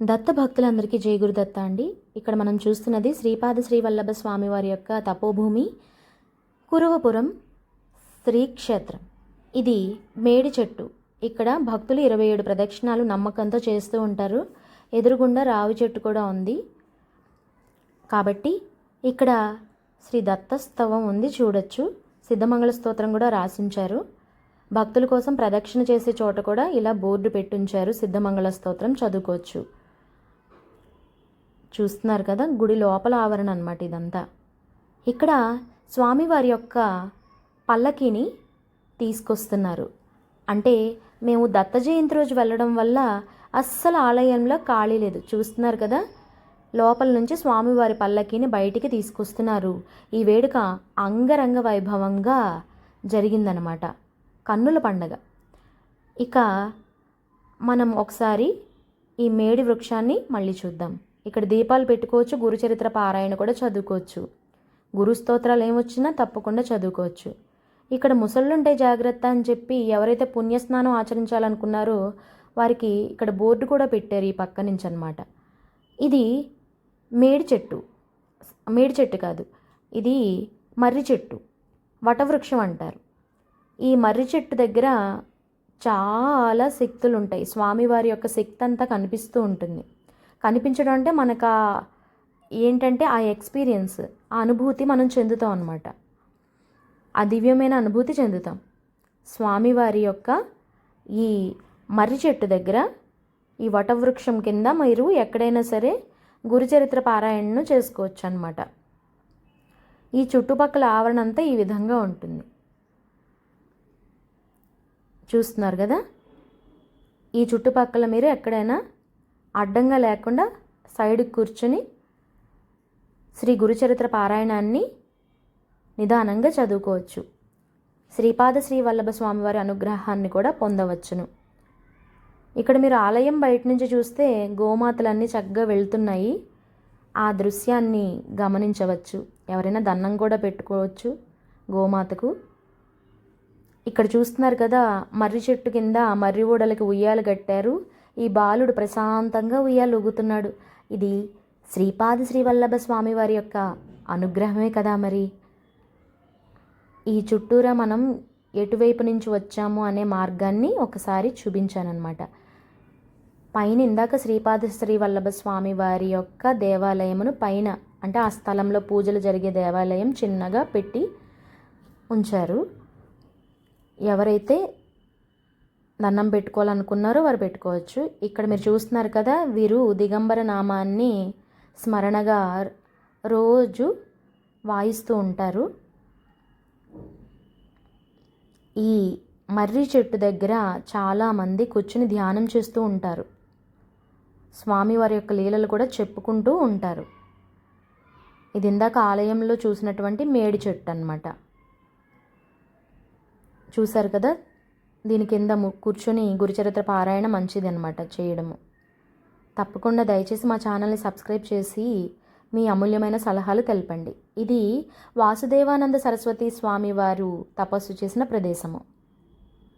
దత్త భక్తులందరికీ జై గురుదత్త అండి. ఇక్కడ మనం చూస్తున్నది శ్రీపాద శ్రీవల్లభ స్వామివారి యొక్క తపోభూమి కురవపురం శ్రీక్షేత్రం. ఇది మేడి చెట్టు. ఇక్కడ భక్తులు 27 ప్రదక్షిణాలు నమ్మకంతో చేస్తూ ఉంటారు. ఎదురుగుండా రావి చెట్టు కూడా ఉంది. కాబట్టి ఇక్కడ శ్రీ దత్తస్తవం ఉంది, చూడొచ్చు. సిద్ధమంగళ స్తోత్రం కూడా రాసించారు. భక్తుల కోసం ప్రదక్షిణ చేసే చోట కూడా ఇలా బోర్డు పెట్టుంచారు. సిద్ధమంగళ స్తోత్రం చదువుకోవచ్చు. చూస్తున్నారు కదా, గుడి లోపల ఆవరణ అన్నమాట ఇదంతా. ఇక్కడ స్వామివారి యొక్క పల్లకీని తీసుకొస్తున్నారు. అంటే మేము దత్త జయంతి రోజు వెళ్ళడం వల్ల అస్సలు ఆలయంలో ఖాళీ లేదు. చూస్తున్నారు కదా, లోపల నుంచి స్వామివారి పల్లకీని బయటికి తీసుకొస్తున్నారు. ఈ వేడుక అంగరంగ వైభవంగా జరిగిందనమాట, కన్నుల పండగ. ఇక మనం ఒకసారి ఈ మేడి వృక్షాన్ని మళ్ళీ చూద్దాం. ఇక్కడ దీపాలు పెట్టుకోవచ్చు, గురుచరిత్ర పారాయణ కూడా చదువుకోవచ్చు. గురు స్తోత్రాలు ఏమొచ్చినా తప్పకుండా చదువుకోవచ్చు. ఇక్కడ ముసళ్ళుంటే జాగ్రత్త అని చెప్పి ఎవరైతే పుణ్యస్నానం ఆచరించాలనుకున్నారో వారికి ఇక్కడ బోర్డు కూడా పెట్టారు ఈ పక్క నుంచి అనమాట. ఇది మేడి చెట్టు, మేడి చెట్టు కాదు, ఇది మర్రి చెట్టు, వటవృక్షం అంటారు. ఈ మర్రి చెట్టు దగ్గర చాలా శక్తులు ఉంటాయి. స్వామివారి యొక్క శక్తి అంతా కనిపిస్తూ ఉంటుంది. కనిపించడం అంటే మనకు ఏంటంటే ఆ ఎక్స్పీరియన్స్, ఆ అనుభూతి మనం చెందుతాం అన్నమాట. ఆ దివ్యమైన అనుభూతి చెందుతాం. స్వామివారి యొక్క ఈ మర్రి చెట్టు దగ్గర, ఈ వటవృక్షం కింద మీరు ఎక్కడైనా సరే గురుచరిత్ర పారాయణను చేసుకోవచ్చు అన్నమాట. ఈ చుట్టుపక్కల ఆవరణ అంతా ఈ విధంగా ఉంటుంది. చూస్తున్నారు కదా, ఈ చుట్టుపక్కల మీరు ఎక్కడైనా అడ్డంగా లేకుండా సైడ్కి కూర్చొని శ్రీ గురుచరిత్ర పారాయణాన్ని నిదానంగా చదువుకోవచ్చు. శ్రీపాద శ్రీవల్లభ స్వామివారి అనుగ్రహాన్ని కూడా పొందవచ్చును. ఇక్కడ మీరు ఆలయం బయట నుంచి చూస్తే గోమాతలన్నీ చక్కగా వెళ్తున్నాయి. ఆ దృశ్యాన్ని గమనించవచ్చు. ఎవరైనా దండం కూడా పెట్టుకోవచ్చు గోమాతకు. ఇక్కడ చూస్తున్నారు కదా, మర్రి చెట్టు కింద మర్రి ఊడలకి ఉయ్యాలు కట్టారు. ఈ బాలుడు ప్రశాంతంగా ఉయ్యాలు ఊగుతున్నాడు. ఇది శ్రీపాద శ్రీవల్లభ స్వామివారి యొక్క అనుగ్రహమే కదా. మరి ఈ చుట్టూరా మనం ఎటువైపు నుంచి వచ్చాము అనే మార్గాన్ని ఒకసారి చూపించానన్నమాట. పైన ఇందాక శ్రీపాద శ్రీవల్లభ స్వామి వారి యొక్క దేవాలయమును పైన, అంటే ఆ స్థలంలో పూజలు జరిగే దేవాలయం చిన్నగా పెట్టి ఉంచారు. ఎవరైతే దండం పెట్టుకోవాలనుకున్నారో వారు పెట్టుకోవచ్చు. ఇక్కడ మీరు చూస్తున్నారు కదా, వీరు దిగంబర నామాన్ని స్మరణగా రోజు వాయిస్తూ ఉంటారు. ఈ మర్రి చెట్టు దగ్గర చాలామంది కూర్చుని ధ్యానం చేస్తూ ఉంటారు. స్వామివారి యొక్క లీలలు కూడా చెప్పుకుంటూ ఉంటారు. ఇది ఇందాక ఆలయంలో చూసినటువంటి మేడి చెట్టు అన్నమాట. చూశారు కదా, దీని కింద కూర్చొని గురుచరిత్ర పారాయణ మంచిది అనమాట చేయడము. తప్పకుండా దయచేసి మా ఛానల్ని సబ్స్క్రైబ్ చేసి మీ అమూల్యమైన సలహాలు తెలపండి. ఇది వాసుదేవానంద సరస్వతి స్వామి వారు తపస్సు చేసిన ప్రదేశము.